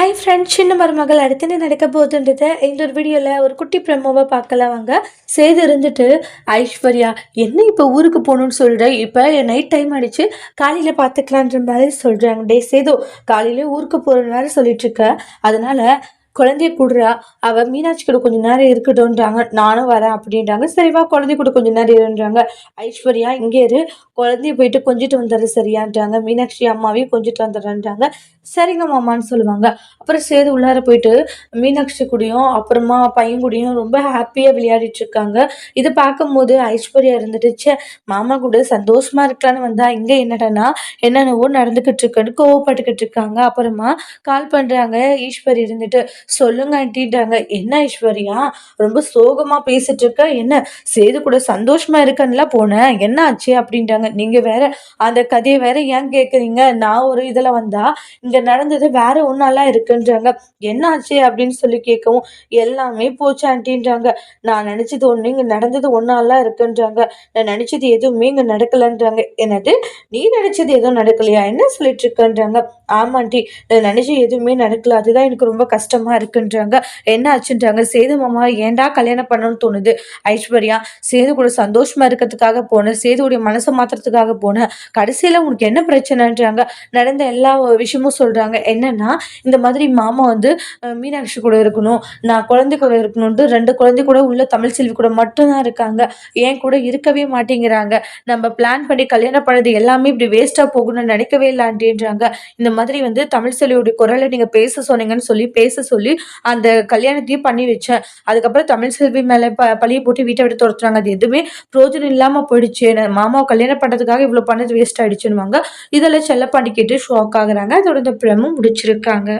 Hi friends, சின்ன மருமகள் அடுத்து என்ன நடக்க போகுதுன்றத இந்த ஒரு வீடியோவில் ஒரு குட்டி ப்ரெமோவை பார்க்கலாம் வாங்க. சேது இருந்துட்டு ஐஸ்வர்யா என்ன இப்போ ஊருக்கு போகணுன்னு சொல்கிறேன், இப்போ நைட் டைம் ஆகிடுச்சு, காலையில் பார்த்துக்கலான்ற மாதிரி சொல்கிறாங்க. டே சேது, காலையிலே ஊருக்கு போகிற மாதிரி சொல்லிட்டுருக்க, அதனால் குழந்தைய கூடுறா, அவள் மீனாட்சி கூட கொஞ்சம் நேரம் இருக்கட்டும்ன்றாங்க. நானும் வரேன் அப்படின்றாங்க. சரிவா குழந்தை கூட கொஞ்சம் நேரம் இருன்றாங்க. ஐஸ்வர்யா இங்கே இரு, குழந்தைய போயிட்டு கொஞ்சிட்டு வந்துடுற சரியான்றாங்க. மீனாட்சி அம்மாவையும் கொஞ்சிட்டு வந்துடுறேன்றாங்க. சரிங்க மாமான்னு சொல்லுவாங்க. அப்புறம் சேது உள்ளார போயிட்டு மீனாட்சி கூடயும் அப்புறமா பையன் கூடயும் ரொம்ப ஹாப்பியாக விளையாடிட்டு இருக்காங்க. இதை பார்க்கும்போது ஐஸ்வர்யா இருந்துட்டு, சே மாமா கூட சந்தோஷமா இருக்கலான்னு வந்தா இங்கே என்னடனா என்னென்னவோ நடந்துக்கிட்டு இருக்குன்னு கோவப்பட்டுக்கிட்டு இருக்காங்க. அப்புறமா கால் பண்ணுறாங்க. ஈஸ்வரி இருந்துட்டு, சொல்லுங்க ஆண்டின்றாங்க. என்ன ஐஸ்வர்யா ரொம்ப சோகமாக பேசிட்டு இருக்க, என்ன சேது கூட சந்தோஷமா இருக்கன்னுலாம் போனேன், என்ன ஆச்சு அப்படின்றாங்க. நீங்கள் வேற அந்த கதையை வேற ஏன் கேட்குறீங்க, நான் ஒரு இதில் வந்தா இங்கே நடந்தது வேற ஒன்னாலாம் இருக்குன்றாங்க. என்ன ஆச்சு அப்படின்னு சொல்லி கேட்கவும், எல்லாமே போச்சு ஆண்டின்றாங்க. நான் நினைச்சது ஒண்ணு, இங்க நடந்தது ஒன்னாலாம் இருக்குன்றாங்க. நான் நினைச்சது எதுவுமே இங்க நடக்கலன்றாங்க. என்னது, நீ நினைச்சது எதுவும் நடக்கலையா, என்ன சொல்லிட்டு இருக்கன்றாங்க. ஆமாண்டி, நான் நினைச்சது எதுவுமே நடக்கல, அதுதான் எனக்கு ரொம்ப கஷ்டமா இருக்குன்றாங்க. என்ன ஆச்சுன்றாங்க. சேது மாமா ஏன்டா கல்யாணம் பண்ணணும்னு தோணுது ஐஸ்வர்யா, சேது கூட சந்தோஷமா இருக்கிறதுக்காக போனேன், சேதுடைய மனசை மாத்துறதுக்காக போனேன், கடைசியில உனக்கு என்ன பிரச்சனைன்றாங்க. நடந்த எல்லா விஷயமும் சொல்றாங்க. என்னன்னா, இந்த மாதிரி மாமா வந்து மீனாட்சி கூட இருக்கணும், நான் குழந்தை கூட இருக்கணும்ட்டு 2 குழந்தை கூட உள்ள தமிழ் செல்வி கூட மட்டும்தான் இருக்காங்க, ஏன் கூட இருக்கவே மாட்டேங்கிறாங்க, நம்ம பிளான் பண்ணி கல்யாணம் பண்ணது எல்லாமே இப்படி வேஸ்டா போகணும்னு நினைக்கவே இல்லான்றாங்க. இந்த மாதிரி வந்து தமிழ் செல்வியோட குரலை நீங்க பேச சொன்னீங்கன்னு சொல்லி பேச சொல்லி அந்த கல்யாணத்தையும் பண்ணி வச்சேன். அதுக்கப்புறம் தமிழ் செல்வி மேல பழிய போட்டு வீட்டை விட்டு துரத்துறாங்க. அது எதுவுமே பிரோஜனம் இல்லாம போயிடுச்சு, மாமாவை கல்யாணம் பண்றதுக்காக இவ்வளவு பண்ணது வேஸ்ட் ஆயிடுச்சுன்னு இதெல்லாம் செல்லப்பாண்டி கேட்டு ஷாக் ஆகுறாங்க. அதோட இந்த பிரமும் முடிச்சிருக்காங்க.